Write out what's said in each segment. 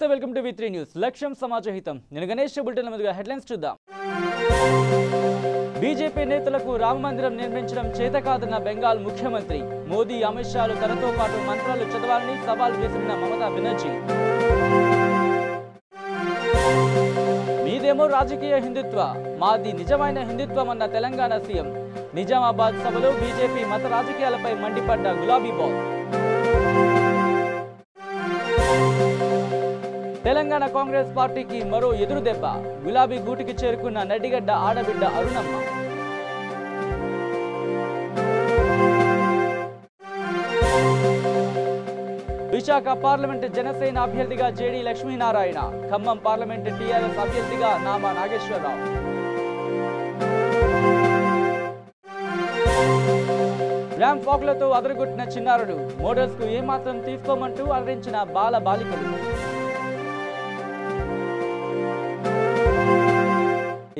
నమస్తే welcome to V3 news లక్ష్యం సమాజహితం నేను గణేష్ బులెటిన్ ముందుగా హెడ్లైన్స్ చూద్దాం బీజేపీ నేతలకు రామ మందిరం నిర్మించడం చేత కాదన్న బెంగాల్ ముఖ్యమంత్రి మోదీ అమిత్ షాలు తనతో పాటు మంత్రాలు చదవాలని సవాల్ విసిరిన మమతా బెనర్జీ మీదేమో రాజకీయ హిందుత్వ మాది నిజమైన హిందుత్వం అన్న తెలంగాణ సీఎం నిజామాబాద్ సభలో బీజేపీ మత రాజకీయాలపై మండిపడ్డ గులాబీ బాస్ తెలంగాణ కాంగ్రెస్ పార్టీకి మరో ఎదురు దెబ్బ గులాబీ గూటికి చేరుకున్న నడిగడ్డ ఆడబిడ్డ అరుణమ్మ విశాఖ పార్లమెంట్ జనసేన అభ్యర్థిగా JD Lakshminarayana Khammam parliament TRS అభ్యర్థిగా నామా నాగేశ్వరరావు ర్యాంప్ వాక్లతో అదరగొట్టిన చిన్నారులు మోడల్స్ కు ఏమాత్రం తీసుకోమంటూ అలరించిన బాల బాలికలు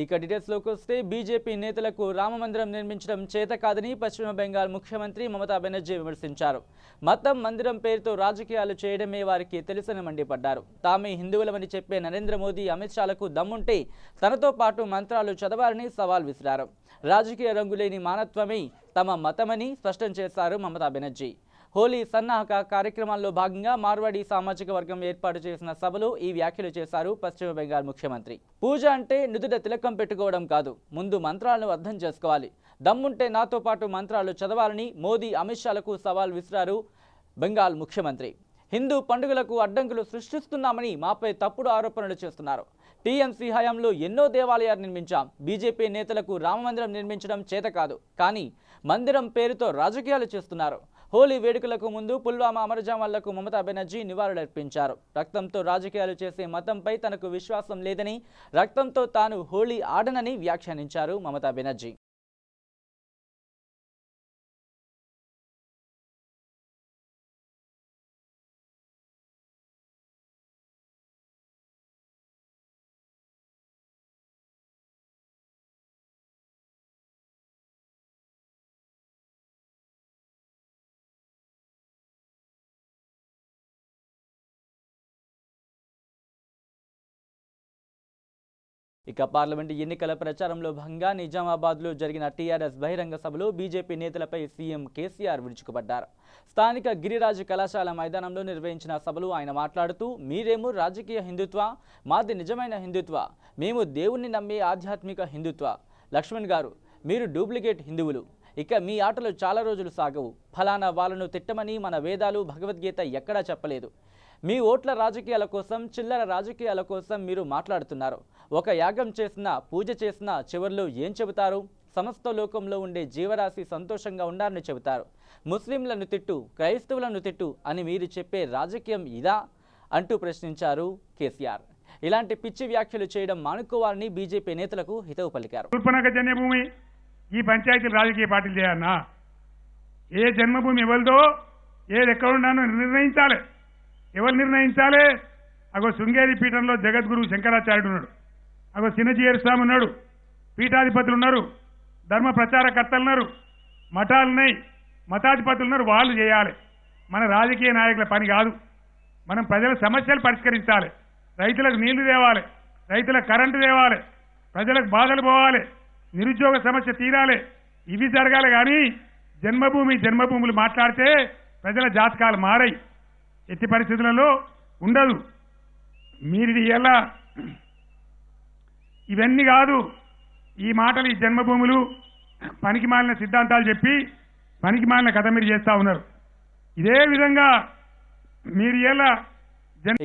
ఇక డీటెయిల్స్ లోకి వస్తే బీజేపీ నేతలకు రామ మందిరం నిర్మించడం చేత కాదని పశ్చిమ బెంగాల్ ముఖ్యమంత్రి మమతా బెనర్జీ విమర్శించారు మతం మందిరం పేరుతో రాజకీయాలు చేయడమే వారికి తెలుసని మండిపడ్డారు తామే హిందువులమని చెప్పే నరేంద్ర మోదీ అమిత్ షాలకు దమ్ముంటే తనతో పాటు మంత్రాలు చదవాలని సవాల్ విసిరారు రాజకీయ రంగులేని మానత్వమే తమ మతమని స్పష్టం చేశారు మమతా బెనర్జీ హోలీ సన్నాహక కార్యక్రమాల్లో భాగంగా మార్వాడి సామాజిక వర్గం ఏర్పాటు చేసిన సభలో ఈ వ్యాఖ్యలు చేశారు పశ్చిమ బెంగాల్ ముఖ్యమంత్రి పూజ అంటే నుదుట తిలకం పెట్టుకోవడం కాదు ముందు మంత్రాలను అర్థం చేసుకోవాలి దమ్ముంటే నాతో పాటు మంత్రాలు చదవాలని మోదీ అమిత్ షాలకు సవాల్ విసిరారు బెంగాల్ ముఖ్యమంత్రి హిందూ పండుగలకు అడ్డంకులు సృష్టిస్తున్నామని మాపై తప్పుడు ఆరోపణలు చేస్తున్నారు టీఎంసీ హయాంలో ఎన్నో దేవాలయాలు నిర్మించాం బీజేపీ నేతలకు రామమందిరం నిర్మించడం చేత కాదు కానీ మందిరం పేరుతో రాజకీయాలు చేస్తున్నారు హోలీ వేడుకలకు ముందు పుల్వామా అమరజవాన్లకు మమతా బెనర్జీ నివాళులర్పించారు రక్తంతో రాజకీయాలు చేసే మతంపై తనకు విశ్వాసం లేదని రక్తంతో తాను హోలీ ఆడనని వ్యాఖ్యానించారు మమతా బెనర్జీ ఇక పార్లమెంటు ఎన్నికల ప్రచారంలో భాగంగా నిజామాబాద్లో జరిగిన టీఆర్ఎస్ బహిరంగ సభలో బీజేపీ నేతలపై సీఎం కేసీఆర్ విరుచుకుపడ్డారు స్థానిక గిరిరాజ్ కళాశాల మైదానంలో నిర్వహించిన సభలో ఆయన మాట్లాడుతూ మీరేమో రాజకీయ హిందుత్వ మాది నిజమైన హిందుత్వ మేము దేవుణ్ణి నమ్మే ఆధ్యాత్మిక హిందుత్వ లక్ష్మణ్ గారు మీరు డూప్లికేట్ హిందువులు ఇక మీ ఆటలు చాలా రోజులు సాగవు ఫలానా వాళ్ళను తిట్టమని మన వేదాలు భగవద్గీత ఎక్కడా చెప్పలేదు మీ ఓట్ల రాజకీయాల కోసం చిల్లర రాజకీయాల కోసం మీరు మాట్లాడుతున్నారు ఒక యాగం చేసినా పూజ చేసినా చివర్లో ఏం చెబుతారు సమస్త లోకంలో ఉండే జీవరాశి సంతోషంగా ఉండాలని చెబుతారు ముస్లింలను తిట్టు క్రైస్తవులను తిట్టు అని మీరు చెప్పే రాజకీయం ఇదా అంటూ ప్రశ్నించారు కేసీఆర్ ఇలాంటి పిచ్చి వ్యాఖ్యలు చేయడం మానుకోవాలని బీజేపీ నేతలకు హితవు పలికారు జన్మభూమి ఈ పంచాయతీలు రాజకీయ పార్టీలు చేయాలన్నా ఏ జన్మభూమి ఎవరిదో ఏది ఎక్కడ ఉన్నానో నిర్ణయించాలి ఎవరు నిర్ణయించాలి అగో శృంగేరి పీఠంలో జగద్గురు శంకరాచార్యుడు ఉన్నాడు అగో చిన్నజీయర్ స్వామి ఉన్నాడు పీఠాధిపతులు ఉన్నారు ధర్మ ప్రచారకర్తలు ఉన్నారు మఠాలున్నాయి మతాధిపతులు ఉన్నారు వాళ్ళు చేయాలి మన రాజకీయ నాయకుల పని కాదు మనం ప్రజల సమస్యలు పరిష్కరించాలి రైతులకు నీళ్లు తేవాలి రైతులకు కరెంటు తేవాలి ప్రజలకు బాధలు పోవాలి నిరుద్యోగ సమస్య తీరాలి ఇవి జరగాలి కానీ జన్మభూములు మాట్లాడితే ప్రజల జాతకాలు మారాయి ఎట్టి పరిస్థితులలో ఉండదు మీరు ఎలా ఇవన్నీ కాదు ఈ మాటలు ఈ జన్మభూములు పనికి మాలిన సిద్ధాంతాలు చెప్పి పనికి మాలిన కథ మీరు చేస్తా ఉన్నారు ఇదే విధంగా మీరు ఎలా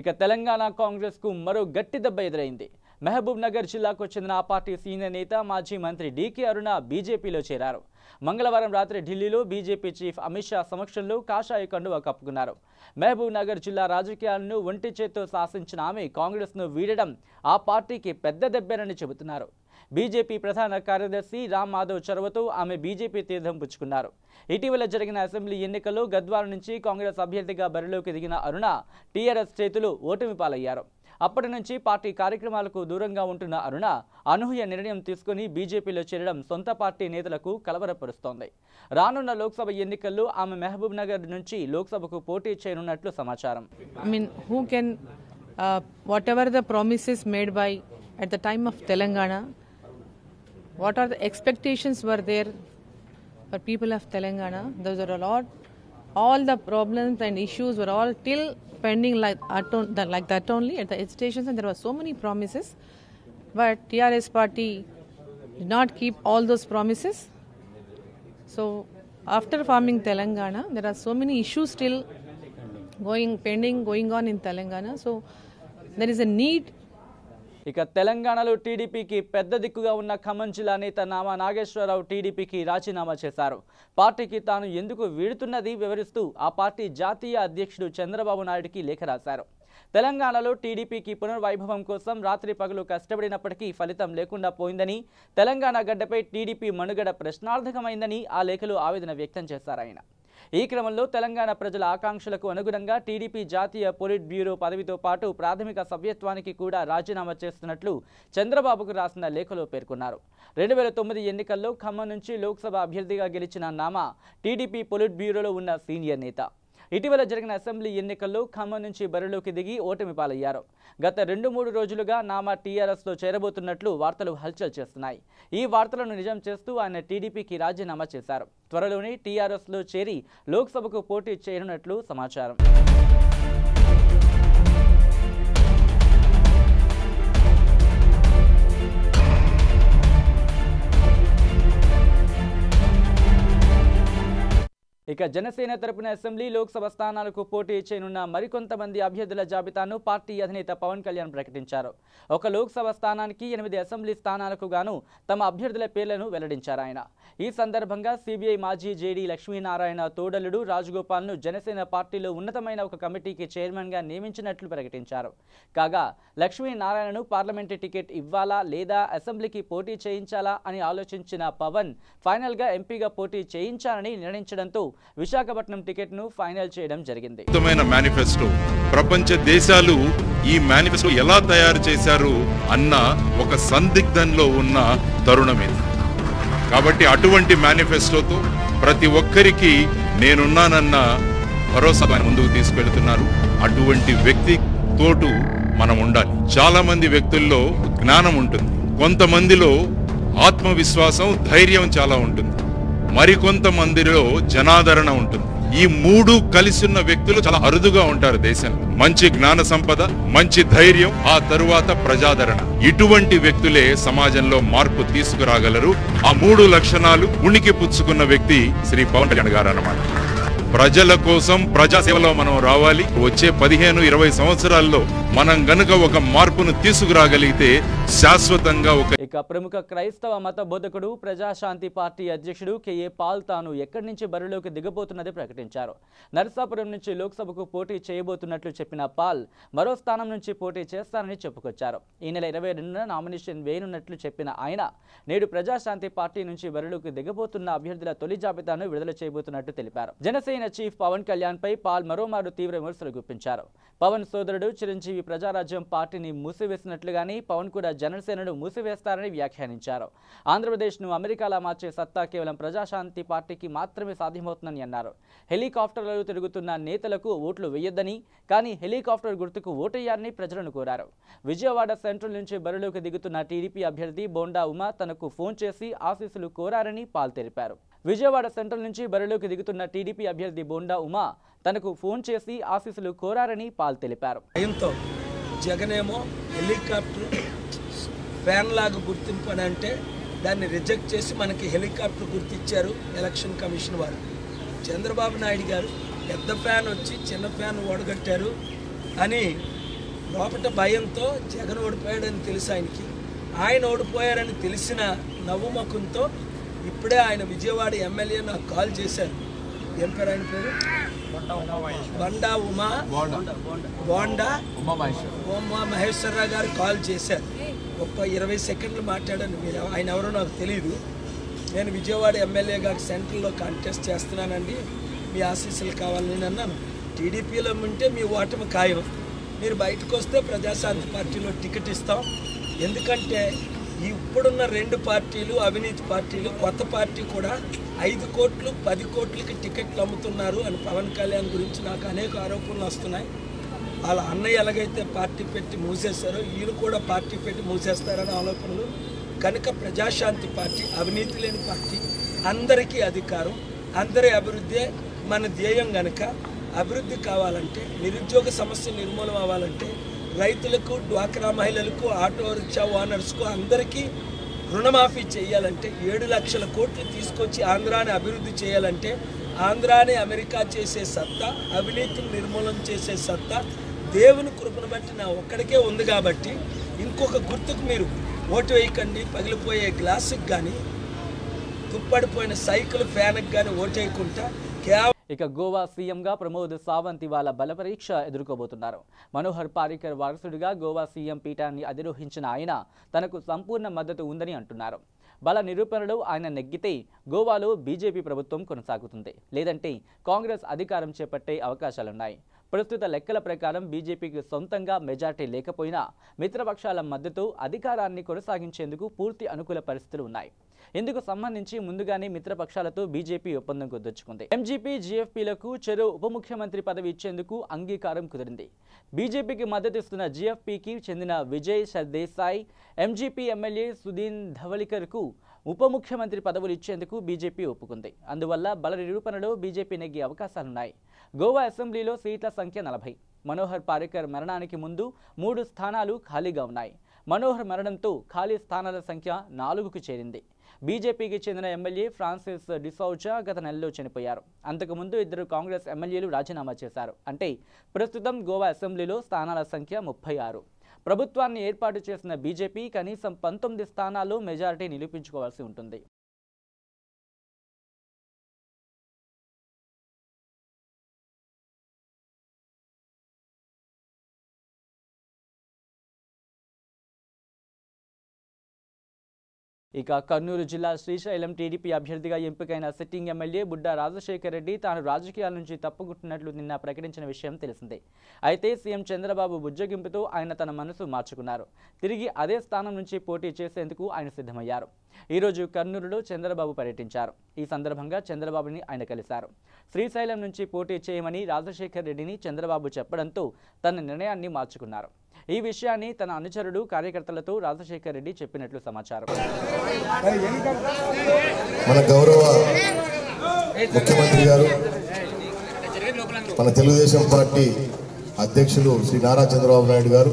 ఇక తెలంగాణ కాంగ్రెస్ కు మరో గట్టి దెబ్బ ఎదురైంది మహబూబ్ నగర్ జిల్లాకు చెందిన ఆ పార్టీ సీనియర్ నేత మాజీ మంత్రి డీకే అరుణ బీజేపీలో చేరారు మంగళవారం రాత్రి ఢిల్లీలో బీజేపీ చీఫ్ అమిత్ షా సమక్షంలో కాషాయ కండువా కప్పుకున్నారు మహబూబ్ నగర్ జిల్లా రాజకీయాలను ఒంటి చేత్తో శాసించిన ఆమె కాంగ్రెస్ను వీడడం ఆ పార్టీకి పెద్ద దెబ్బేనని చెబుతున్నారు బీజేపీ ప్రధాన కార్యదర్శి రామ్ మాధవ్ చొరవతో ఆమె బీజేపీ తీర్థం పుచ్చుకున్నారు ఇటీవల జరిగిన అసెంబ్లీ ఎన్నికల్లో గద్వాల నుంచి కాంగ్రెస్ అభ్యర్థిగా బరిలోకి దిగిన అరుణ టీఆర్ఎస్ చేతులు ఓటమి పాలయ్యారు అప్పటి నుంచి పార్టీ కార్యక్రమాలకు దూరంగా ఉంటున్న అరుణ అనూహ్య నిర్ణయం తీసుకుని బీజేపీలో చేరడం సొంత పార్టీ నేతలకు కలవరపరుస్తోంది రానున్న లోక్సభ ఎన్నికల్లో ఆమె మహబూబ్ నగర్ నుంచి లోక్సభకు పోటీ చేయనున్నట్లు సమాచారం. whatever the promises made by at the time of Telangana, what are the expectations were there for people of Telangana? Those are a lot. All the problems and issues were all till pending like that only at the stations, and there were so many promises, but TRS party did not keep all those promises. So after forming Telangana, there are so many issues still going on in Telangana. So there is a need. ఇక తెలంగాణలో టీడీపీకి పెద్ద దిక్కుగా ఉన్న ఖమ్మం జిల్లా నేత నామా నాగేశ్వరరావు టీడీపీకి రాజీనామా చేశారు. పార్టీకి తాను ఎందుకు వీడుతున్నది వివరిస్తూ ఆ పార్టీ జాతీయ అధ్యక్షుడు చంద్రబాబు నాయుడుకి లేఖ రాశారు. తెలంగాణలో టీడీపీకి పునర్వైభవం కోసం రాత్రి పగలు కష్టపడినప్పటికీ ఫలితం లేకుండా పోయిందని, తెలంగాణ గడ్డపై టీడీపీ మనుగడ ప్రశ్నార్థకమైందని ఆ లేఖలో ఆవేదన వ్యక్తం చేశారు ఆయన. ఈ క్రమంలో తెలంగాణ ప్రజల ఆకాంక్షలకు అనుగుణంగా టీడీపీ జాతీయ పొలిట్ బ్యూరో పదవితో పాటు ప్రాథమిక సభ్యత్వానికి కూడా రాజీనామా చేస్తున్నట్లు చంద్రబాబుకు రాసిన లేఖలో పేర్కొన్నారు. 2009 ఎన్నికల్లో ఖమ్మం నుంచి లోక్సభ అభ్యర్థిగా గెలిచిన నామా టీడీపీ పొలిట్ బ్యూరోలో ఉన్న సీనియర్ నేత. ఇటీవల జరిగిన అసెంబ్లీ ఎన్నికల్లో ఖమ్మం నుంచి బరిలోకి దిగి ఓటమి పాలయ్యారు. గత 2-3 రోజులుగా నామా టీఆర్ఎస్లో చేరబోతున్నట్లు వార్తలు హల్చల్ చేస్తున్నాయి. ఈ వార్తలను నిజం చేస్తూ ఆయన టీడీపీకి రాజీనామా చేశారు. త్వరలోనే టీఆర్ఎస్లో చేరి లోక్సభకు పోటీ చేయనున్నట్లు సమాచారం. ఇక జనసేన తరపున అసెంబ్లీ లోక్సభ స్థానాలకు పోటీ చేయనున్న మరికొంతమంది అభ్యర్థుల జాబితాను పార్టీ అధినేత పవన్ కళ్యాణ్ ప్రకటించారు. ఒక లోక్సభ స్థానానికి 8 అసెంబ్లీ స్థానాలకు గాను తమ అభ్యర్థుల పేర్లను వెల్లడించారు ఆయన. ఈ సందర్భంగా సిబిఐ మాజీ జేడీ లక్ష్మీనారాయణ తోడలుడు రాజగోపాల్ను జనసేన పార్టీలో ఉన్నతమైన ఒక కమిటీకి చైర్మన్గా నియమించినట్లు ప్రకటించారు. కాగా లక్ష్మీనారాయణను పార్లమెంటరీ టికెట్ ఇవ్వాలా లేదా అసెంబ్లీకి పోటీ చేయించాలా అని ఆలోచించిన పవన్ ఫైనల్గా ఎంపీగా పోటీ చేయించాలని నిర్ణయించడంతో విశాఖపట్నం టికెట్ ను ఫైనల్ చేయడం జరిగింది. మేనిఫెస్టో ప్రపంచ దేశాలు ఈ మేనిఫెస్టో ఎలా తయారు చేశారు అన్న ఒక సందిగ్ధంలో ఉన్న తరుణమే. కాబట్టి అటువంటి మేనిఫెస్టోతో ప్రతి ఒక్కరికి నేనున్నానన్న భరోసా ముందుకు తీసుకెళ్తున్నారు. అటువంటి వ్యక్తి తోటు మనం ఉండాలి. చాలా మంది వ్యక్తుల్లో జ్ఞానం ఉంటుంది, కొంతమందిలో ఆత్మవిశ్వాసం ధైర్యం చాలా ఉంటుంది, మరికొంతమందిలో జనాదరణ ఉంటుంది. ఈ 3 కలిసిన వ్యక్తులు చాలా అరుదుగా ఉంటారు దేశంలో. మంచి జ్ఞాన సంపద, మంచి ధైర్యం, ఆ తరువాత ప్రజాదరణ. ఇటువంటి వ్యక్తులే సమాజంలో మార్పు తీసుకురాగలరు. ఆ 3 లక్షణాలు ఉనికి పుచ్చుకున్న వ్యక్తి శ్రీ పవన్ కళ్యాణ్ గారు అన్నమాట. ప్రజల కోసం ప్రజాసేవలో మనం రావాలి. వచ్చే 15-20 సంవత్సరాల్లో మనం గనుక ఒక మార్పును తీసుకురాగలిగితే శాశ్వతంగా ఇక ప్రముఖ క్రైస్తవ మత బోధకుడు ప్రజాశాంతి పార్టీ అధ్యక్షుడు కేఏ పాల్ తాను ఎక్కడి నుంచి బరిలోకి దిగబోతున్నది ప్రకటించారు. నరసాపురం నుంచి లోక్సభకు పోటీ చేయబోతున్నట్లు చెప్పిన పాల్ మరో స్థానం నుంచి పోటీ చేస్తారని చెప్పుకొచ్చారు. ఈ నెల 22న నామినేషన్ వేయనున్నట్లు చెప్పిన ఆయన నేడు ప్రజాశాంతి పార్టీ నుంచి బరిలోకి దిగబోతున్న అభ్యర్థుల తొలి జాబితాను విడుదల చేయబోతున్నట్టు తెలిపారు. జనసేన చీఫ్ పవన్ కళ్యాణ్ పై పాల్ మరోమారు తీవ్ర విమర్శలు గుప్పించారు. పవన్ సోదరుడు చిరంజీవి ప్రజారాజ్యం పార్టీని మూసివేసినట్లుగానే పవన్ కూడా జనసేనను మూసివేస్తారని వ్యాఖ్యానించారు. ఆంధ్రప్రదేశ్ను అమెరికాలా మార్చే సత్తా కేవలం ప్రజాశాంతి పార్టీకి మాత్రమే సాధ్యమవుతుందని అన్నారు. హెలికాప్టర్లలో తిరుగుతున్న నేతలకు ఓట్లు వేయొద్దని, కానీ హెలికాప్టర్ గుర్తుకు ఓటేయాలని ప్రజలను కోరారు. విజయవాడ సెంట్రల్ నుంచి బరిలోకి దిగుతున్న టీడీపీ అభ్యర్థి బోండా ఉమా తనకు ఫోన్ చేసి ఆశీస్సులు కోరారని పాల్ తెలిపారు. విజయవాడ సెంట్రల్ నుంచి బరిలోకి దిగుతున్న టీడీపీ అభ్యర్థి బోండా ఉమా తనకు ఫోన్ చేసి ఆశీస్సులు కోరారని పాల్ తెలిపారు. జగనేమో హెలికాప్టర్ ఫ్యాన్ లాగా గుర్తింపు అని అంటే దాన్ని రిజెక్ట్ చేసి మనకి హెలికాప్టర్ గుర్తించారు ఎలక్షన్ కమిషన్ వారు. చంద్రబాబు నాయుడు గారు పెద్ద ఫ్యాన్ వచ్చి చిన్న ఫ్యాన్ ఓడగట్టారు అని లోపల భయంతో జగన్ ఓడిపోయాడని తెలుసు ఆయనకి. ఆయన ఓడిపోయారని తెలిసిన నవ్వుముఖంతో ఇప్పుడే ఆయన విజయవాడ ఎమ్మెల్యే నాకు కాల్ చేశారు. ఏం పేరు ఆయన పేరు? బండా ఉమా మహేశ్వరరావు గారు కాల్ చేశారు. ఒక 20 సెకండ్లు మాట్లాడాను. మీరు ఆయన ఎవరో నాకు తెలియదు. నేను విజయవాడ ఎమ్మెల్యే గారి సెంట్రల్లో కాంటెస్ట్ చేస్తున్నానండి, మీ ఆశీస్సులు కావాలని అన్నాను. టీడీపీలో ఉంటే మీ ఓటమి ఖాయం, మీరు బయటకు వస్తే ప్రజాశాంతి పార్టీలో టికెట్ ఇస్తాం. ఎందుకంటే ఇప్పుడున్న 2 పార్టీలు అవినీతి పార్టీలు, కొత్త పార్టీ కూడా 5 కోట్లు 10 కోట్లకి టికెట్లు అమ్ముతున్నారు అని పవన్ కళ్యాణ్ గురించి నాకు అనేక ఆరోపణలు వస్తున్నాయి. వాళ్ళ అన్నయ్య ఎలాగైతే పార్టీ పెట్టి మూసేస్తారో ఈయన కూడా పార్టీ పెట్టి మూసేస్తారని ఆలోచనలు. కనుక ప్రజాశాంతి పార్టీ అవినీతి లేని పార్టీ, అందరికీ అధికారం, అందరి అభివృద్ధి మన ధ్యేయం. కనుక అభివృద్ధి కావాలంటే, నిరుద్యోగ సమస్య నిర్మూలన అవ్వాలంటే, రైతులకు, డ్వాక్రా మహిళలకు, ఆటో రిక్షా ఓనర్స్కు అందరికీ రుణమాఫీ చేయాలంటే, 7 లక్షల కోట్లు తీసుకొచ్చి ఆంధ్రాని అభివృద్ధి చేయాలంటే, ఆంధ్రాని అమెరికా చేసే సత్తా, అవినీతిని నిర్మూలన చేసే సత్తా దేవుని కృపను బట్టి నా ఒక్కడికే ఉంది. కాబట్టి ఇంకొక గుర్తుకు మీరు ఓటు వేయకండి. పగిలిపోయే గ్లాసుకి కానీ, తుప్పడిపోయిన సైకిల్ ఫ్యాన్కి కానీ ఓటు వేయకుండా కేవలం. ఇక గోవా సీఎంగా ప్రమోద్ సావంత్ ఇవాళ బలపరీక్ష ఎదుర్కోబోతున్నారు. మనోహర్ పారికర్ వారసుడిగా గోవా సీఎం పీఠాన్ని అధిరోహించిన ఆయన తనకు సంపూర్ణ మద్దతు ఉందని అంటున్నారు. బల నిరూపణలో ఆయన నెగ్గితే గోవాలో బీజేపీ ప్రభుత్వం కొనసాగుతుంది, లేదంటే కాంగ్రెస్ అధికారం చేపట్టే అవకాశాలున్నాయి. ప్రస్తుత లెక్కల ప్రకారం బీజేపీకి సొంతంగా మెజార్టీ లేకపోయినా మిత్రపక్షాల మద్దతు అధికారాన్ని కొనసాగించేందుకు పూర్తి అనుకూల పరిస్థితులు ఉన్నాయి. ఇందుకు సంబంధించి ముందుగానే మిత్రపక్షాలతో బీజేపీ ఒప్పందం కుదుర్చుకుంది. ఎంజీపీ జీఎఫ్పీలకు చెరో ఉప ముఖ్యమంత్రి పదవి ఇచ్చేందుకు అంగీకారం కుదిరింది. బీజేపీకి మద్దతిస్తున్న జీఎఫ్పీకి చెందిన విజయ్ సర్దేశాయ్, ఎంజీపీ ఎమ్మెల్యే సుదీన్ ధవళికర్కు ఉప ముఖ్యమంత్రి పదవులు ఇచ్చేందుకు బీజేపీ ఒప్పుకుంది. అందువల్ల బల నిరూపణలో బీజేపీ నెగ్గే అవకాశాలున్నాయి. గోవా అసెంబ్లీలో సీట్ల సంఖ్య 40. మనోహర్ పారికర్ మరణానికి ముందు 3 స్థానాలు ఖాళీగా ఉన్నాయి. మనోహర్ మరణంతో ఖాళీ స్థానాల సంఖ్య 4కు చేరింది. బీజేపీకి చెందిన ఎమ్మెల్యే ఫ్రాన్సిస్ డిసౌజా గత నెలలో చనిపోయారు. అంతకుముందు 2 కాంగ్రెస్ ఎమ్మెల్యేలు రాజీనామా చేశారు. అంటే ప్రస్తుతం గోవా అసెంబ్లీలో స్థానాల సంఖ్య 36. ప్రభుత్వాన్ని ఏర్పాటు చేసిన బీజేపీ కనీసం 19 స్థానాల్లో మెజారిటీ నిరూపించుకోవాల్సి ఉంటుంది. ఇక కర్నూలు జిల్లా శ్రీశైలం టీడీపీ అభ్యర్థిగా ఎంపికైన సిట్టింగ్ ఎమ్మెల్యే బుడ్డా రాజశేఖర్ రెడ్డి తాను రాజకీయాల నుంచి తప్పుకుంటున్నట్లు నిన్న ప్రకటించిన విషయం తెలిసిందే. అయితే సీఎం చంద్రబాబు బుజ్జగింపుతో ఆయన తన మనసు మార్చుకున్నారు. తిరిగి అదే స్థానం నుంచి పోటీ చేసేందుకు ఆయన సిద్ధమయ్యారు. ఈరోజు కర్నూలులో చంద్రబాబు పర్యటించారు. ఈ సందర్భంగా చంద్రబాబుని ఆయన కలిశారు. శ్రీశైలం నుంచి పోటీ చేయమని రాజశేఖర్ రెడ్డిని చంద్రబాబు చెప్పడంతో తన నిర్ణయాన్ని మార్చుకున్నారు. ఈ విషయాన్ని తన అనుచరుడు కార్యకర్తలతో రాజశేఖర్ రెడ్డి చెప్పినట్లు సమాచారం. మన గౌరవ ముఖ్యమంత్రి గారు, మన తెలుగుదేశం పార్టీ అధ్యక్షులు శ్రీ నారా చంద్రబాబు నాయుడు గారు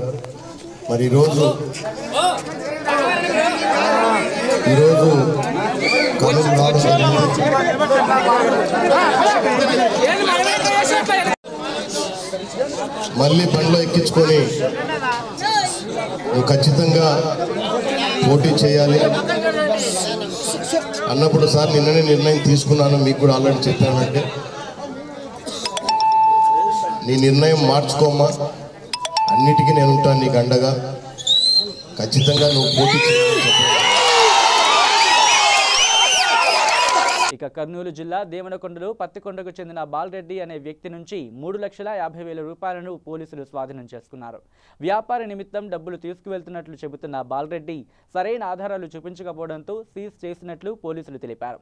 మరి ఈరోజు మళ్ళీ బండ్లో ఎక్కించుకొని నువ్వు ఖచ్చితంగా పోటీ చేయాలి అన్నప్పుడు సార్ నిన్ననే నిర్ణయం తీసుకున్నాను, మీకు కూడా ఆల్రెడీ చెప్పానంటే నీ నిర్ణయం మార్చుకోమ్మా, అన్నిటికీ నేను ఉంటాను నీకు అండగా, ఖచ్చితంగా నువ్వు పోటీ చేయాలని చెప్పాను. ఇక కర్నూలు జిల్లా దేవనకొండలో పత్తికొండకు చెందిన బాలరెడ్డి అనే వ్యక్తి నుంచి 3,50,000 రూపాయలను పోలీసులు స్వాధీనం చేసుకున్నారు. వ్యాపార నిమిత్తం డబ్బులు తీసుకువెళ్తున్నట్లు చెబుతున్న బాలరెడ్డి సరైన ఆధారాలు చూపించకపోవడంతో సీజ్ చేసినట్లు పోలీసులు తెలిపారు.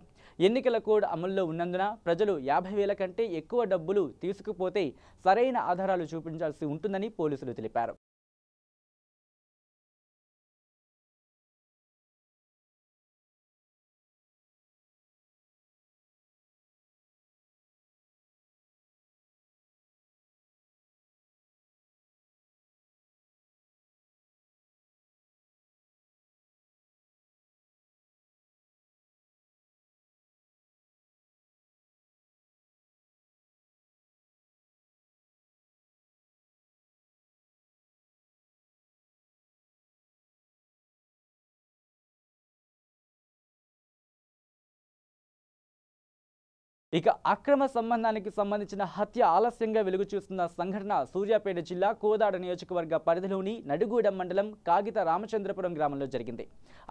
ఎన్నికల కోడ్ అమల్లో ఉన్నందున ప్రజలు 50,000 కంటే ఎక్కువ డబ్బులు తీసుకుపోతే సరైన ఆధారాలు చూపించాల్సి ఉంటుందని పోలీసులు తెలిపారు. ఇక అక్రమ సంబంధానికి సంబంధించిన హత్య ఆలస్యంగా వెలుగు చూస్తున్న సంఘటన సూర్యాపేట జిల్లా కోదాడ నియోజకవర్గ పరిధిలోని నడుగూడెం మండలం కాగిత రామచంద్రపురం గ్రామంలో జరిగింది.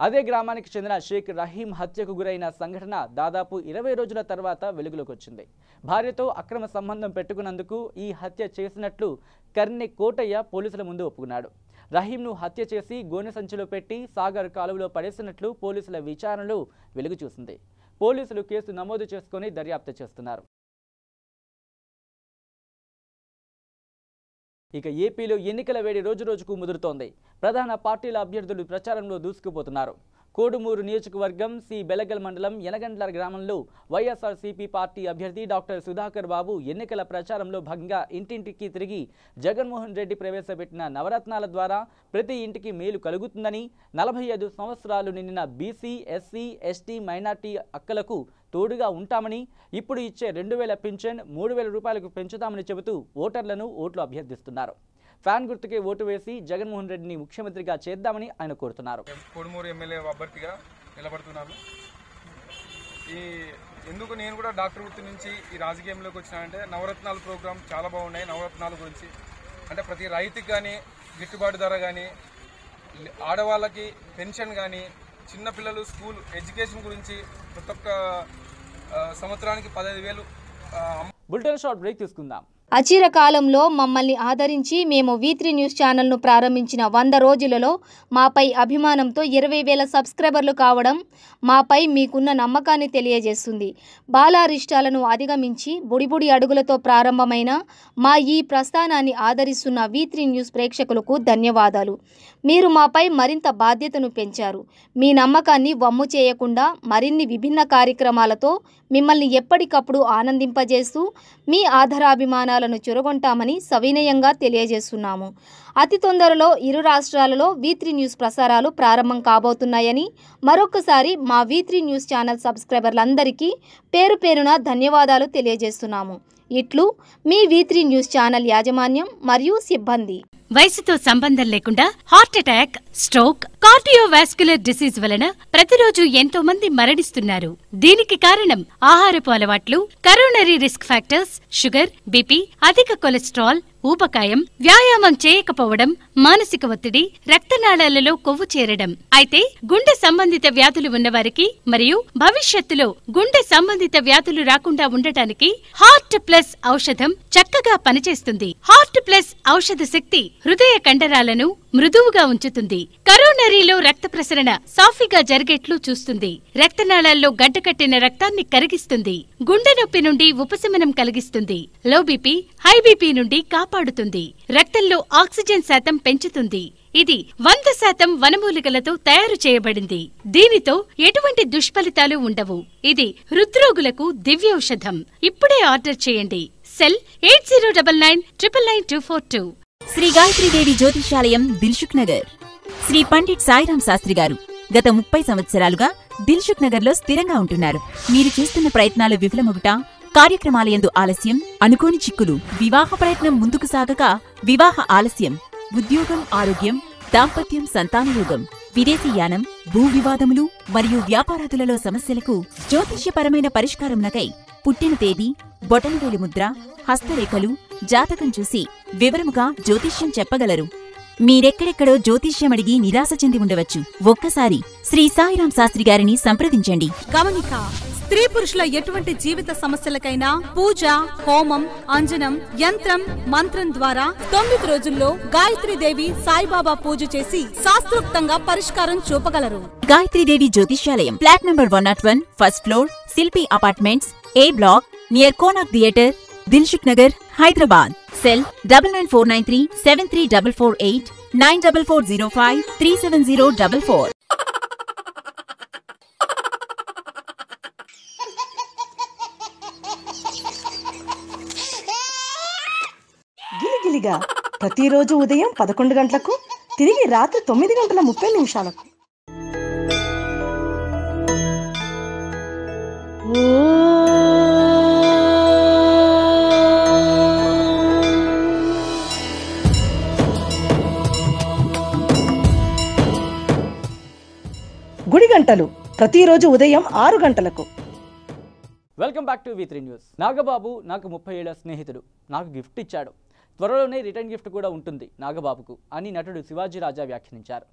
అదే గ్రామానికి చెందిన షేక్ రహీం హత్యకు గురైన సంఘటన దాదాపు 20 రోజుల తర్వాత వెలుగులోకి వచ్చింది. భార్యతో అక్రమ సంబంధం పెట్టుకున్నందుకు ఈ హత్య చేసినట్లు కర్నె కోటయ్య పోలీసుల ముందు ఒప్పుకున్నాడు. రహీంను హత్య చేసి గోనె సంచిలో పెట్టి సాగర్ కాలువలో పడేసినట్లు పోలీసుల విచారణలో వెలుగు చూసింది. పోలీసులు కేసు నమోదు చేసుకొని దర్యాప్తు చేస్తున్నారు. ఇక ఏపీలో ఎన్నికల వేడి రోజురోజుకు ముదురుతోంది. ప్రధాన పార్టీల అభ్యర్థులు ప్రచారంలో దూసుకుపోతున్నారు. కోడుమూరు నియోజకవర్గం సి బెలగల్ మండలం యనగండ్ల గ్రామంలో వైఎస్ఆర్సీపీ పార్టీ అభ్యర్థి డాక్టర్ సుధాకర్ బాబు ఎన్నికల ప్రచారంలో భాగంగా ఇంటింటికి తిరిగి జగన్మోహన్ రెడ్డి ప్రవేశపెట్టిన నవరత్నాల ద్వారా ప్రతి ఇంటికి మేలు కలుగుతుందని, 45 సంవత్సరాలు నిండిన బీసీ, ఎస్సీ, ఎస్టీ, మైనార్టీ అక్కలకు తోడుగా ఉంటామని, ఇప్పుడు ఇచ్చే 2000 పింఛన్ 3000 రూపాయలకు పెంచుతామని చెబుతూ ఓటర్లను ఓట్లు అభ్యర్థిస్తున్నారు. ఫ్యాన్ గుర్తుకే ఓటు వేసి జగన్మోహన్ రెడ్డిని ముఖ్యమంత్రిగా చేద్దామని ఆయన కోరుతున్నారు. కోడుమూరు ఎమ్మెల్యే అభ్యర్థిగా నిలబడుతున్నాను. ఎందుకు నేను కూడా డాక్టర్ వృత్తి నుంచి ఈ రాజకీయంలోకి వచ్చినానంటే నవరత్నాల ప్రోగ్రాం చాలా బాగున్నాయి. నవరత్నాల గురించి అంటే ప్రతి రైతుకి కానీ గిట్టుబాటు ధర కానీ, ఆడవాళ్ళకి పెన్షన్ కానీ, చిన్నపిల్లలు స్కూల్ ఎడ్యుకేషన్ గురించి ప్రతి ఒక్క సంవత్సరానికి 15,000. బులెటిన్ షార్ట్ బ్రేక్ తీసుకుందాం. అచిర కాలంలో మమ్మల్ని ఆదరించి మేము V3 న్యూస్ ఛానల్ను ప్రారంభించిన 100 రోజులలో మాపై అభిమానంతో 20,000 సబ్స్క్రైబర్లు కావడం మాపై మీకున్న నమ్మకాన్ని తెలియజేస్తుంది. బాలారిష్టాలను అధిగమించి బుడిబుడి అడుగులతో ప్రారంభమైన మా ఈ ప్రస్థానాన్ని ఆదరిస్తున్న V3 న్యూస్ ప్రేక్షకులకు ధన్యవాదాలు. మీరు మాపై మరింత బాధ్యతను పెంచారు. మీ నమ్మకాన్ని వమ్ము చేయకుండా మరిన్ని విభిన్న కార్యక్రమాలతో మిమ్మల్ని ఎప్పటికప్పుడు ఆనందింపజేస్తూ మీ ఆధారాభిమానాలను చొరగొంటామని సవినయంగా తెలియజేస్తున్నాము. అతి తొందరలో ఇరు రాష్ట్రాలలో V3 న్యూస్ ప్రసారాలు ప్రారంభం కాబోతున్నాయని మరొకసారి మా V3 న్యూస్ ఛానల్ సబ్స్క్రైబర్లందరికీ పేరు పేరున ధన్యవాదాలు తెలియజేస్తున్నాము. ఇట్లు మీ V3 న్యూస్ ఛానల్ యాజమాన్యం మరియు సిబ్బంది. వయసుతో సంబంధం లేకుండా heart attack, stroke, cardiovascular disease వలన ప్రతిరోజు ఎంతో మంది మరణిస్తున్నారు. దీనికి కారణం ఆహారపు అలవాట్లు, coronary risk factors, sugar, BP, అధిక కొలెస్ట్రాల్, ఊబకాయం, వ్యాయామం చేయకపోవడం, మానసిక ఒత్తిడి, రక్తనాళాలలో కొవ్వు చేరడం. అయితే గుండె సంబంధిత వ్యాధులు ఉన్నవారికి మరియు భవిష్యత్తులో గుండె సంబంధిత వ్యాధులు రాకుండా ఉండటానికి హార్ట్ ప్లస్ ఔషధం చక్కగా పనిచేస్తుంది. హార్ట్ ప్లస్ ఔషధ శక్తి హృదయ కండరాలను మృదువుగా ఉంచుతుంది. కరోనరీలో రక్త ప్రసరణ సాఫీగా జరిగేట్లు చూస్తుంది. రక్తనాళాల్లో గడ్డకట్టిన రక్తాన్ని కరిగిస్తుంది. గుండె నొప్పి నుండి ఉపశమనం కలిగిస్తుంది. లో బీపీ, హై బీపీ నుండి కాపాడుతుంది. రక్తంలో ఆక్సిజన్ శాతం పెంచుతుంది. ఇది 100% వనమూలికలతో తయారు చేయబడింది. దీనితో ఎటువంటి దుష్ఫలితాలు ఉండవు. ఇది హృద్రోగులకు దివ్యౌషధం. ఇప్పుడే ఆర్డర్ చేయండి. సెల్ 8099999242. శ్రీ గాయత్రీదేవి జ్యోతిష్యాలయం, దిల్సుఖ్ నగర్. శ్రీ పండిట్ సాయిరాం శాస్త్రి గారు గత 30 సంవత్సరాలుగా దిల్సుఖ్ నగర్ లో స్థిరంగా ఉంటున్నారు. మీరు చేస్తున్న ప్రయత్నాలు విఫలమగుట, కార్యక్రమాలయందు ఆలస్యం, అనుకోని చిక్కులు, వివాహ ప్రయత్నం ముందుకు సాగక వివాహ ఆలస్యం, ఉద్యోగం, ఆరోగ్యం, దాంపత్యం, సంతానయోగం, విదేశీయానం, భూ వివాదములు మరియు వ్యాపారాదులలో సమస్యలకు జ్యోతిష్యపరమైన పరిష్కారమునకై పుట్టిన తేదీ, బొటనవేలి ముద్ర, హస్తరేఖలు, జాతకం చూసి వివరముగా జ్యోతిష్యం చెప్పగలరు. మీరెక్కడెక్కడో జ్యోతిష్యమడిగి నిరాశ చెంది ఉండవచ్చు. ఒక్కసారి శ్రీ సాయిరాం శాస్త్రి గారిని సంప్రదించండి. గమనిక: స్త్రీ పురుషుల ఎటువంటి జీవిత సమస్యలకైనా పూజ, హోమం, అంజనం, యంత్రం, మంత్రం ద్వారా 9 రోజుల్లో గాయత్రీదేవి సాయిబాబా పూజ చేసి శాస్త్రోక్తంగా పరిష్కారం చూపగలరు. గాయత్రీదేవి జ్యోతిష్యాలయం, flat number 101, first floor, Shilpi apartments, A block, near Konark theatre, Dilsukh Nagar, Hyderabad. Cell 9949373448, 9440537044. గిలిగిలిగా ప్రతిరోజు ఉదయం 11 గంటలకు, తిరిగి రాత్రి 9:30 గుడి గంటలు ప్రతిరోజు ఉదయం 6 గంటలకు. Welcome back to V3 news. Nagababu నాకు 30 ఏళ్ల స్నేహితుడు. నాకు గిఫ్ట్ ఇచ్చాడు. త్వరలోనే రిటర్న్ గిఫ్ట్ కూడా ఉంటుంది నాగబాబుకు అని నటుడు శివాజీ రాజా వ్యాఖ్యానించారు.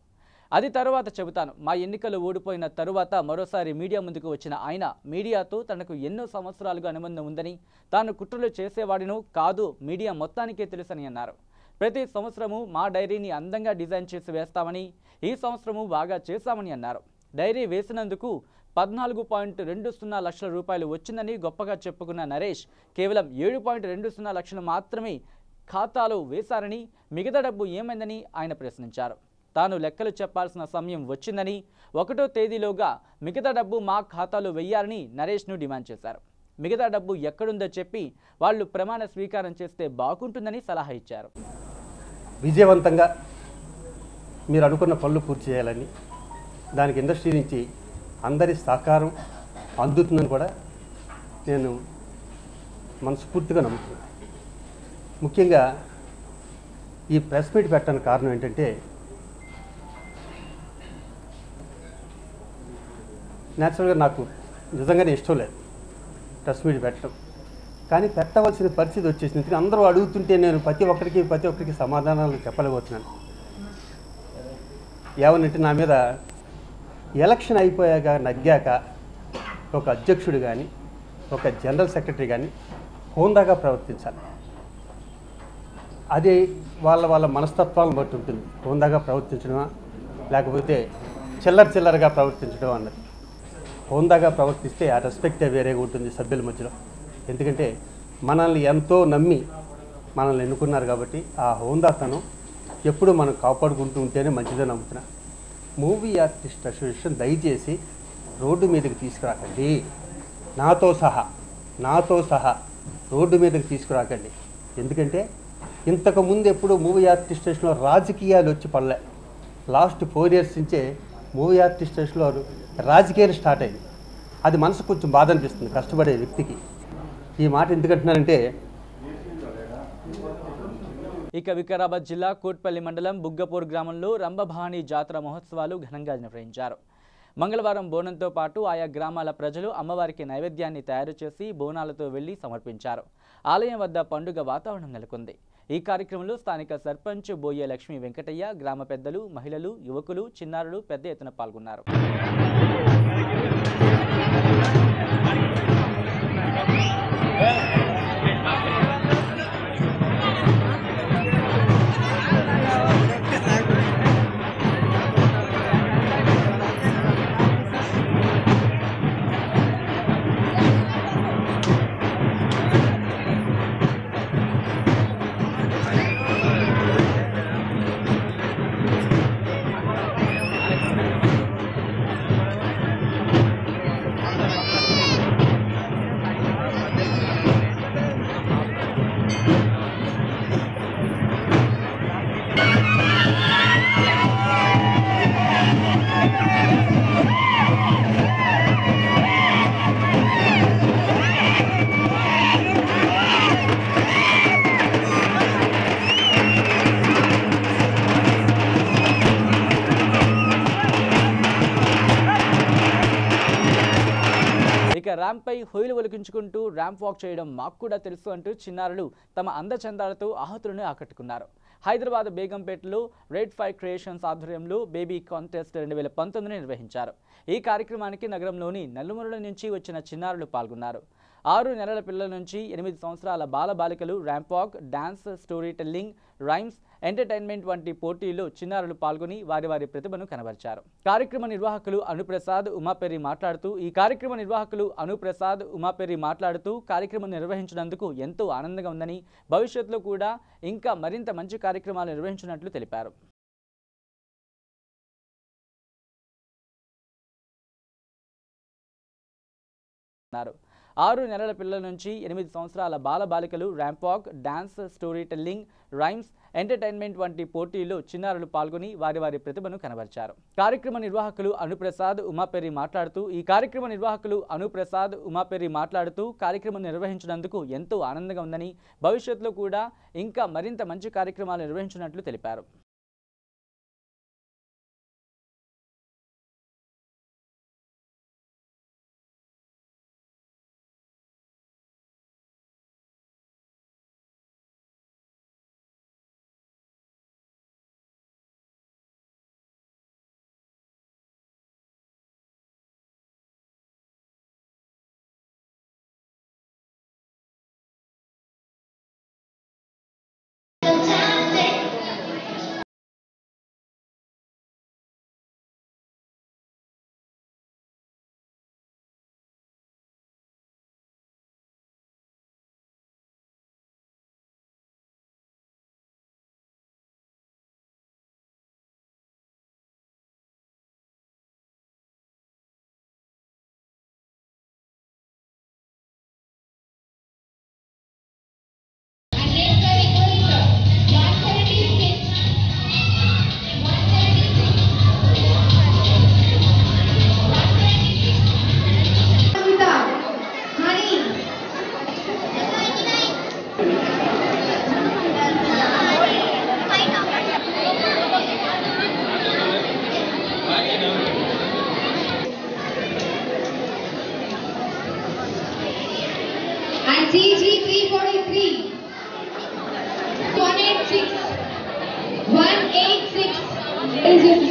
అది తరువాత చెబుతాను. మా ఎన్నికలు ఓడిపోయిన తరువాత మరోసారి మీడియా ముందుకు వచ్చిన ఆయన మీడియాతో తనకు ఎన్నో సంవత్సరాలుగా అనుబంధం ఉందని, తాను కుట్రలు చేసేవాడినో కాదు మీడియా మొత్తానికే తెలుసని అన్నారు. ప్రతి సంవత్సరము మా డైరీని అందంగా డిజైన్ చేసి వేస్తామని, ఈ సంవత్సరము బాగా చేశామని అన్నారు. డైరీ వేసినందుకు 14.20 లక్షల రూపాయలు వచ్చిందని గొప్పగా చెప్పుకున్న నరేష్ కేవలం 7.20 లక్షలు మాత్రమే ఖాతాలో వేశారని మిగతా డబ్బు ఏమైందని ఆయన ప్రశ్నించారు. తాను లెక్కలు చెప్పాల్సిన సమయం వచ్చిందని 1వ తేదీలోగా మిగతా డబ్బు మా ఖాతాలో వెయ్యాలని నరేష్ను డిమాండ్ చేశారు. మిగతా డబ్బు ఎక్కడుందో చెప్పి వాళ్ళు ప్రమాణ స్వీకారం చేస్తే బాగుంటుందని సలహా ఇచ్చారు. విజయవంతంగా మీరు అనుకున్న పనులు పూర్తి చేయాలని, దానికి ఇండస్ట్రీ నుంచి అందరి సహకారం అందుతుందని కూడా నేను మనస్ఫూర్తిగా నమ్ముతున్నాను. ముఖ్యంగా ఈ ప్రెస్ మీట్ పెట్టడానికి కారణం ఏంటంటే, న్యాచురల్గా నాకు నిజంగానే ఇష్టం లేదు ప్రెస్ మీట్ పెట్టడం, కానీ పెట్టవలసిన పరిస్థితి వచ్చేసింది. అందరూ అడుగుతుంటే నేను ప్రతి ఒక్కరికి సమాధానాలు చెప్పలేకపోతున్నాను. ఏమనంటే, నా మీద ఎలక్షన్ అయిపోయాక నగ్గాక ఒక అధ్యక్షుడు కానీ ఒక జనరల్ సెక్రటరీ కానీ హోందాగా ప్రవర్తించాలి. అది వాళ్ళ మనస్తత్వాలను బట్టి ఉంటుంది. హోందాగా ప్రవర్తించడమా లేకపోతే చిల్లరగా ప్రవర్తించడం అన్నది. హోందాగా ప్రవర్తిస్తే ఆ రెస్పెక్టే వేరేగా ఉంటుంది సభ్యుల మధ్యలో. ఎందుకంటే మనల్ని ఎంతో నమ్మి మనల్ని ఎన్నుకున్నారు కాబట్టి ఆ హోందాతనం ఎప్పుడు మనం కాపాడుకుంటూ ఉంటేనే మంచిదని నమ్ముతున్నా. మూవీ ఆర్టిస్ట్ అసోసియేషన్ దయచేసి రోడ్డు మీదకి తీసుకురాకండి. నాతో సహా రోడ్డు మీదకి తీసుకురాకండి. ఎందుకంటే ఇంతకుముందు ఎప్పుడు మూవీ ఆర్టిస్ట్ స్టేషన్లో రాజకీయాలు వచ్చి పడలే. లాస్ట్ 4 years నుంచే మూవీ ఆర్టిస్ట్ స్టేషన్లో రాజకీయాలు స్టార్ట్ అయింది. అది మనసు కొంచెం బాధ అనిపిస్తుంది కష్టపడే వ్యక్తికి. ఈ మాట ఎందుకంటున్నానంటే, ఇక వికారాబాద్ జిల్లా కోట్పల్లి మండలం బుగ్గపూర్ గ్రామంలో రంభభాని జాతర మహోత్సవాలు ఘనంగా నిర్వహించారు. మంగళవారం బోనంతో పాటు ఆయా గ్రామాల ప్రజలు అమ్మవారికి నైవేద్యాన్ని తయారు చేసి బోనాలతో వెళ్లి సమర్పించారు. ఆలయం వద్ద పండుగ వాతావరణం నెలకొంది. ఈ కార్యక్రమంలో స్థానిక సర్పంచ్ బోయే లక్ష్మీ వెంకటయ్య, గ్రామ పెద్దలు, మహిళలు, యువకులు, చిన్నారులు పెద్ద ఎత్తున పాల్గొన్నారు. ర్యాంపై హొయిలు ఒలికించుకుంటూ ర్యాంప్ వాక్ చేయడం మాకు కూడా తెలుసు అంటూ చిన్నారులు తమ అందచందాలతో ఆహుతులను ఆకట్టుకున్నారు. హైదరాబాద్ బేగంపేటలో రెడ్ ఫైర్ క్రియేషన్స్ ఆధ్వర్యంలో బేబీ కాంటెస్ట్ 2019 నిర్వహించారు. ఈ కార్యక్రమానికి నగరంలోని నలుమూలల నుంచి వచ్చిన చిన్నారులు పాల్గొన్నారు. 6 నెలల పిల్లల నుంచి 8 సంవత్సరాల బాలబాలికలు ramp walk, dance, story telling, rhymes, entertainment వంటి పోటీల్లో చిన్నారులు పాల్గొని వారి ప్రతిభను కనబరిచారు. కార్యక్రమ నిర్వాహకులు అనుప్రసాద్ ఉమాపేరి మాట్లాడుతూ కార్యక్రమం నిర్వహించినందుకు ఎంతో ఆనందంగా ఉందని, భవిష్యత్తులో కూడా ఇంకా మరింత మంచి కార్యక్రమాలు నిర్వహించినట్లు తెలిపారు. ఆరు నెలల పిల్లల నుంచి 8 సంవత్సరాల బాలబాలికలు ramp walk, dance, story telling, rhymes, entertainment వంటి పోటీల్లో చిన్నారులు పాల్గొని వారి ప్రతిభను కనబరిచారు. కార్యక్రమ నిర్వాహకులు అనుప్రసాద్ ఉమాపేరి మాట్లాడుతూ కార్యక్రమం నిర్వహించినందుకు ఎంతో ఆనందంగా ఉందని, భవిష్యత్తులో కూడా ఇంకా మరింత మంచి కార్యక్రమాలు నిర్వహించినట్లు తెలిపారు.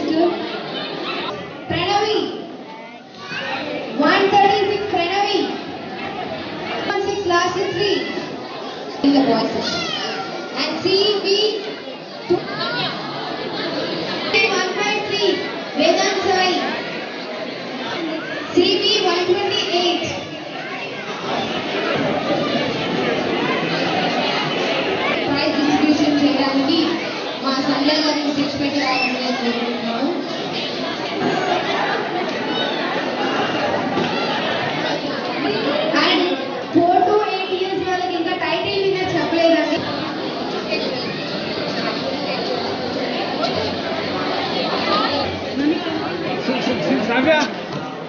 Master. Pranavi. 136 Pranavi. 16 last 3. In the voices. And CV 153 Vedant Sai. CV 128. Prize distribution చేయడానికి మా సంజయ్ గారిని తెచ్చిపెట్టి రావాలని కోరుకుంటున్నాము. అండ్ 4 to 8 years వాళ్ళకి ఇంకా టైటిల్ విన్నర్ చెప్పలేదండి.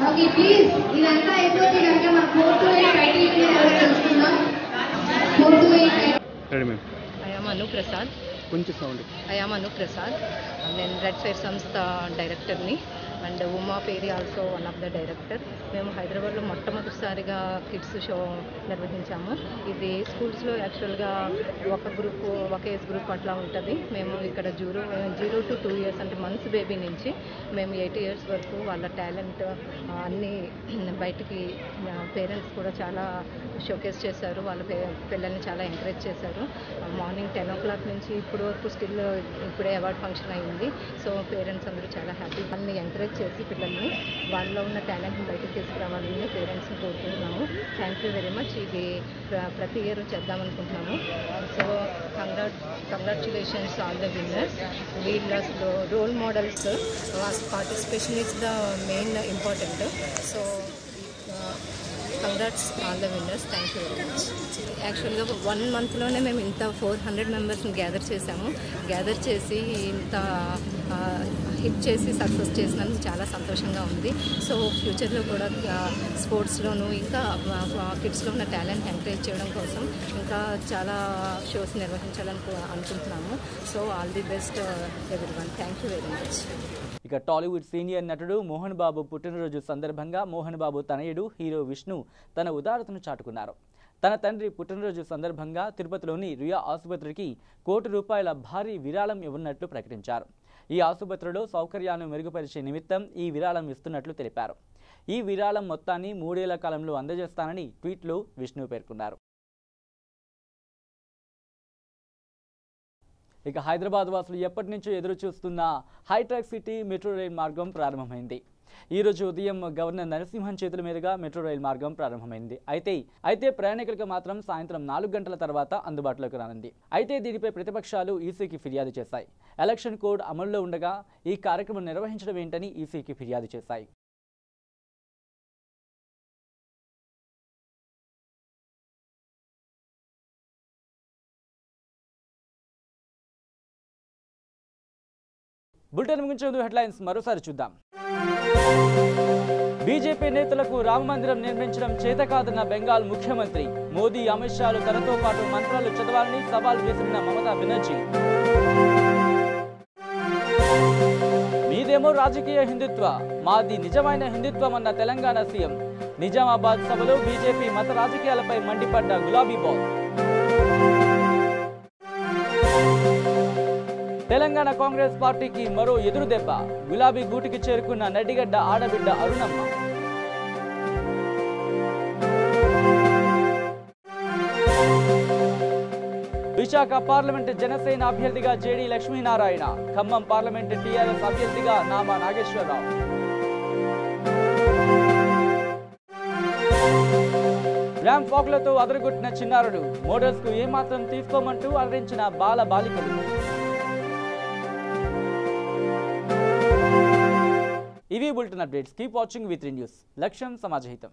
ఓకే ప్లీజ్ ఇదంతా అయిపోతే కనుక మా 4 to 8 టైటిల్ విన్నర్ తెలుసుకుందాం. 4 to 8 I am Anu Prasad. I am Anu Prasad. నేను రెడ్ ఫైర్ సంస్థ డైరెక్టర్ని అండ్ ఉమా పేరి also one of the director. మేము హైదరాబాద్లో మొట్టమొదటిసారిగా కిడ్స్ షో నిర్వహించాము. ఇది స్కూల్స్లో యాక్చువల్గా ఒక గ్రూప్ ఒక ఏజ్ గ్రూప్ అట్లా ఉంటుంది. మేము ఇక్కడ 0 to 2 years అంటే మంత్స్ బేబీ నుంచి మేము 8 years వరకు వాళ్ళ టాలెంట్ అన్నీ బయటికి పేరెంట్స్ కూడా చాలా షోకేస్ చేశారు. వాళ్ళ పిల్లల్ని చాలా ఎంకరేజ్ చేశారు. మార్నింగ్ 10 o'clock నుంచి ఇప్పుడు వరకు స్టిల్ ఇప్పుడే అవార్డ్ ఫంక్షన్ అయింది. సో పేరెంట్స్ అందరూ చాలా హ్యాపీ. వాళ్ళని ఎంకరేజ్ చేసి పిల్లల్ని వాళ్ళలో ఉన్న టాలెంట్ని బయటకు తీసుకురావాలని పేరెంట్స్ని కోరుకుంటున్నాము. Thank you very much. ఇది ప్రతి ఇయర్ చేద్దామనుకుంటున్నాము. So congratulations all the winners. వీళ్ళ role models participation is the main important. So congrats all the winners. Thank you very much. యాక్చువల్గా 1 monthలోనే మేము ఇంత 400 మెంబర్స్ని గ్యాదర్ చేసాము. గ్యాదర్ చేసి ఇంత హిట్ చేసి సక్సెస్ చేసినందుకు చాలా సంతోషంగా ఉంది. సో ఫ్యూచర్లో కూడా స్పోర్ట్స్లోనూ ఇంకా కిడ్స్లో ఉన్న టాలెంట్ ఎంకరేజ్ చేయడం కోసం ఇంకా చాలా షోస్ నిర్వహించాలని అనుకుంటున్నాము. So all the best everyone. Thank you very much. ఇక టాలీవుడ్ సీనియర్ నటుడు మోహన్ బాబు పుట్టినరోజు సందర్భంగా మోహన్ బాబు తనయుడు హీరో విష్ణు తన ఉదారతను చాటుకున్నారు. తన తండ్రి పుట్టినరోజు సందర్భంగా తిరుపతిలోని రియా ఆసుపత్రికి ₹1 కోటి భారీ విరాళం ఇవ్వనున్నట్లు ప్రకటించారు. ఈ ఆసుపత్రిలో సౌకర్యాలను మెరుగుపరిచే నిమిత్తం ఈ విరాళం ఇస్తున్నట్లు తెలిపారు. ఈ విరాళం మొత్తాన్ని 3 ఏళ్ల కాలంలో అందజేస్తానని ట్వీట్లో విష్ణు పేర్కొన్నారు. ఇక హైదరాబాద్ వాసులు ఎప్పటి నుంచో ఎదురు చూస్తున్న హైటెక్ సిటీ మెట్రో రైల్ మార్గం ప్రారంభమైంది. ఈ రోజు ఉదయం గవర్నర్ నరసింహన్ చేతుల మీదుగా మెట్రో రైల్ మార్గం ప్రారంభమైంది. అయితే ప్రయాణికులకు మాత్రం సాయంత్రం 4 గంటల తర్వాత అందుబాటులోకి రానుంది. అయితే దీనిపై ప్రతిపక్షాలు ఈసీకి ఫిర్యాదు చేశాయి. ఎలక్షన్ కోడ్ అమల్లో ఉండగా ఈ కార్యక్రమం నిర్వహించడం ఏంటని ఈసీకి ఫిర్యాదు చేశాయి. బులెటిన్ ముగించే ముందు హెడ్లైన్స్ మరోసారి చూద్దాం. బీజేపీ నేతలకు రామ మందిరం నిర్మించడం చేతకాదన్న బెంగాల్ ముఖ్యమంత్రి. మోదీ అమిత్ షాలు తనతో పాటు మంత్రాలు చదవాలని సవాల్ విసిరిన మమతా బెనర్జీ. మీదేమో రాజకీయ హిందుత్వ, మాది నిజమైన హిందుత్వం అన్న తెలంగాణ సీఎం. నిజామాబాద్ సభలో బీజేపీ మత రాజకీయాలపై మండిపడ్డ గులాబీ బాల్. తెలంగాణ కాంగ్రెస్ పార్టీకి మరో ఎదురుదెబ్బ. గులాబీ గూటికి చేరుకున్న నడిగడ్డ ఆడబిడ్డ అరుణమ్మ. విశాఖ పార్లమెంటు జనసేన అభ్యర్థిగా JD Lakshminarayana. Khammam parliament TRS అభ్యర్థిగా నామా నాగేశ్వరరావు. ర్యాంప్ వాక్లతో అదరగొట్టిన చిన్నారులు. మోడల్స్ కు ఏమాత్రం తీసుకోమంటూ అలరించిన బాల బాలికలు. ఇవి bulletin updates. Keep watching V3 news. లక్ష్యం సమాజహితం.